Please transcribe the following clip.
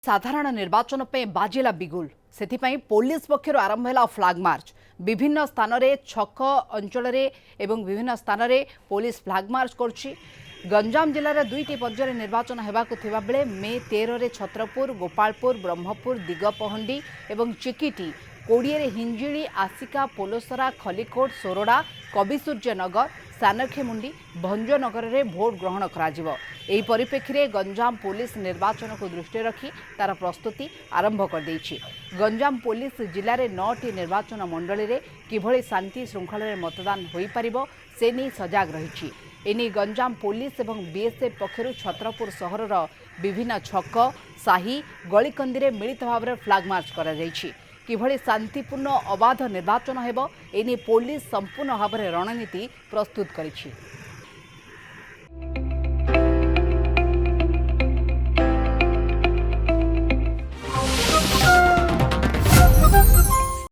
साधारण निर्वाचन पे बाजिला बिगुल से पुलिस पक्षर आरंभ है फ्लाग मार्च विभिन्न स्थान में छक अंचल एवं विभिन्न स्थान में पुलिस फ्लाग मार्च कर गंजाम जिले दुईटी पर्यायर निर्वाचन होगाकू बेले मे 13 छत्रपुर गोपालपुर ब्रह्मपुर दिगपहंडी और चिकिटी 20 हिंजिली आसिका पोलोसरा खलिकोट सोरडा कविसूर्यनगर सानखेमुंडी भंजनगर में भोट ग्रहण कर परिप्रेक्षी में गंजाम पुलिस निर्वाचन को दृष्टि रखी तार प्रस्तुति आरंभ कर देछि। गंजाम पुलिस जिले में 9टी निर्वाचन मंडली में किभली शांति श्रृंखल में मतदान हो पारिबो से नहीं सजग रही। एने गंजाम पुलिस और बीएसएफ पक्षर छत्रपुर सहर विभिन्न छक साही गलिकंदी मिलित भाव में फ्लाग मार्च कर किभली शांतिपूर्ण अबाध निर्वाचन हेबो एने पुलिस संपूर्ण भाव में रणनीति प्रस्तुत करिछि।